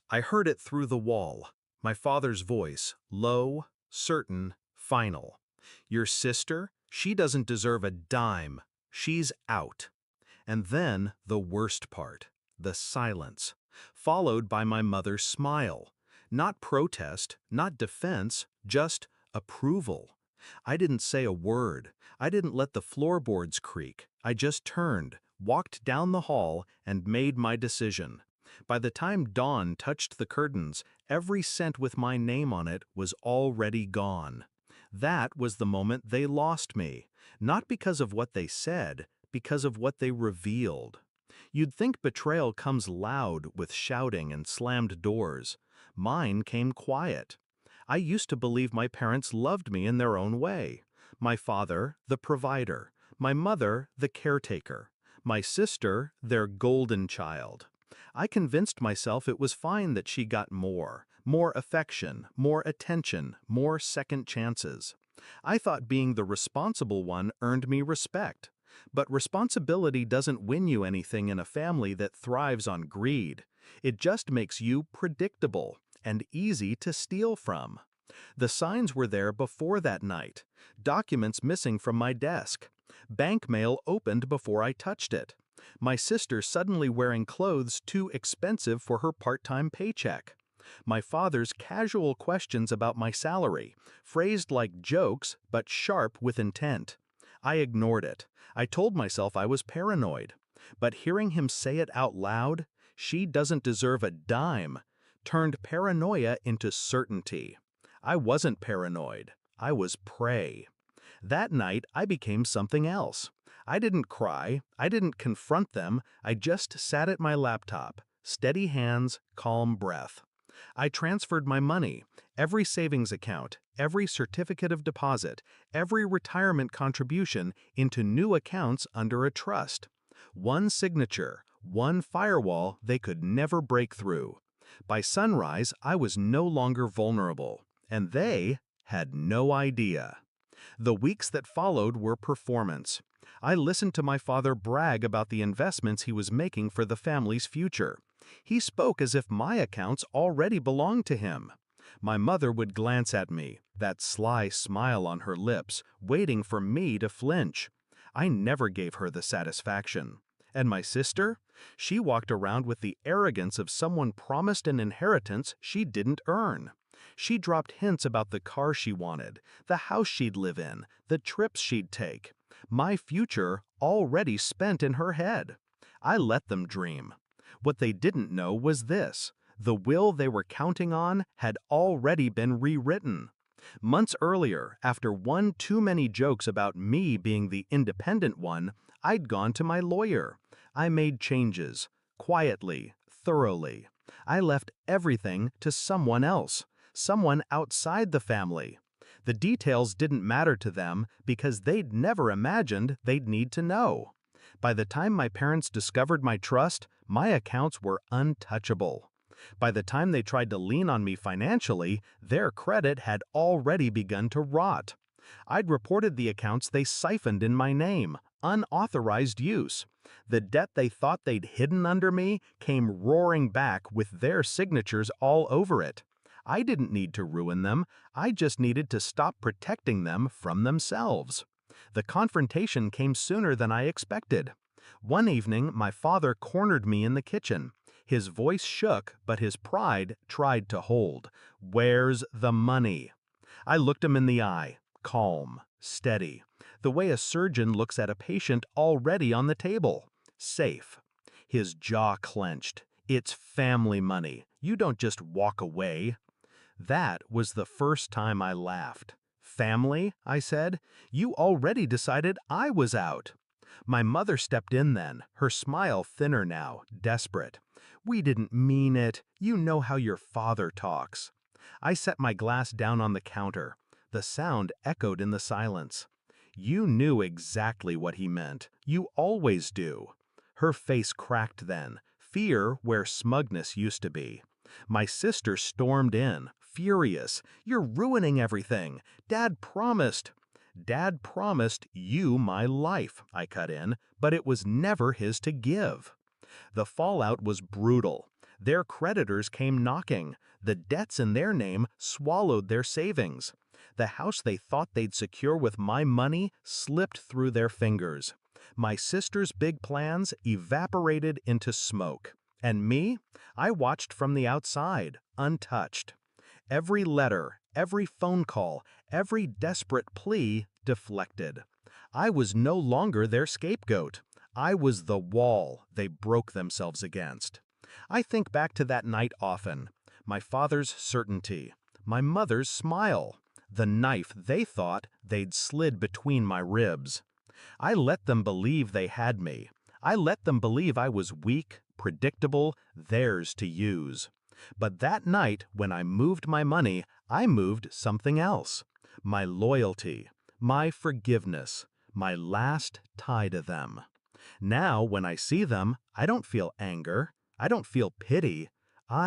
I heard it through the wall, my father's voice, low, certain, final. Your sister, she doesn't deserve a dime. She's out. And then the worst part, the silence, followed by my mother's smile. Not protest, not defense, just approval. I didn't say a word. I didn't let the floorboards creak. I just turned, walked down the hall, and made my decision. By the time dawn touched the curtains, every cent with my name on it was already gone. That was the moment they lost me, not because of what they said, because of what they revealed. You'd think betrayal comes loud with shouting and slammed doors. Mine came quiet. I used to believe my parents loved me in their own way. My father, the provider. My mother, the caretaker. My sister, their golden child. I convinced myself it was fine that she got more affection, more attention, more second chances. I thought being the responsible one earned me respect. But responsibility doesn't win you anything in a family that thrives on greed. It just makes you predictable and easy to steal from. The signs were there before that night. Documents missing from my desk. Bank mail opened before I touched it. My sister suddenly wearing clothes too expensive for her part-time paycheck. My father's casual questions about my salary, phrased like jokes but sharp with intent. I ignored it. I told myself I was paranoid. But hearing him say it out loud, "She doesn't deserve a dime," turned paranoia into certainty. I wasn't paranoid. I was prey. That night, I became something else. I didn't cry. I didn't confront them. I just sat at my laptop. Steady hands, calm breath. I transferred my money, every savings account, every certificate of deposit, every retirement contribution into new accounts under a trust. One signature, one firewall they could never break through. By sunrise, I was no longer vulnerable, and they had no idea. The weeks that followed were performance. I listened to my father brag about the investments he was making for the family's future. He spoke as if my accounts already belonged to him. My mother would glance at me, that sly smile on her lips, waiting for me to flinch. I never gave her the satisfaction. And my sister? She walked around with the arrogance of someone promised an inheritance she didn't earn. She dropped hints about the car she wanted, the house she'd live in, the trips she'd take. My future already spent in her head. I let them dream. What they didn't know was this: the will they were counting on had already been rewritten. Months earlier, after one too many jokes about me being the independent one, I'd gone to my lawyer. I made changes, quietly, thoroughly. I left everything to someone else, someone outside the family. The details didn't matter to them because they'd never imagined they'd need to know. By the time my parents discovered my trust, my accounts were untouchable. By the time they tried to lean on me financially, their credit had already begun to rot. I'd reported the accounts they siphoned in my name, unauthorized use. The debt they thought they'd hidden under me came roaring back with their signatures all over it. I didn't need to ruin them. I just needed to stop protecting them from themselves. The confrontation came sooner than I expected. One evening, my father cornered me in the kitchen. His voice shook, but his pride tried to hold. "Where's the money?" I looked him in the eye, calm, steady, the way a surgeon looks at a patient already on the table. Safe. His jaw clenched. "It's family money. You don't just walk away." That was the first time I laughed. "Family?" I said. "You already decided I was out." My mother stepped in then, her smile thinner now, desperate. "We didn't mean it. You know how your father talks." I set my glass down on the counter. The sound echoed in the silence. "You knew exactly what he meant. You always do." Her face cracked then, fear where smugness used to be. My sister stormed in, furious. "You're ruining everything. Dad promised." "Dad promised you my life," I cut in, "but it was never his to give." The fallout was brutal. Their creditors came knocking. The debts in their name swallowed their savings. The house they thought they'd secure with my money slipped through their fingers. My sister's big plans evaporated into smoke. And me? I watched from the outside, untouched. Every letter, every phone call, every desperate plea deflected. I was no longer their scapegoat. I was the wall they broke themselves against. I think back to that night often. My father's certainty, my mother's smile, the knife they thought they'd slid between my ribs. I let them believe they had me. I let them believe I was weak, predictable, theirs to use. But that night, when I moved my money, I moved something else. My loyalty, my forgiveness, my last tie to them. Now, when I see them, I don't feel anger. I don't feel pity. I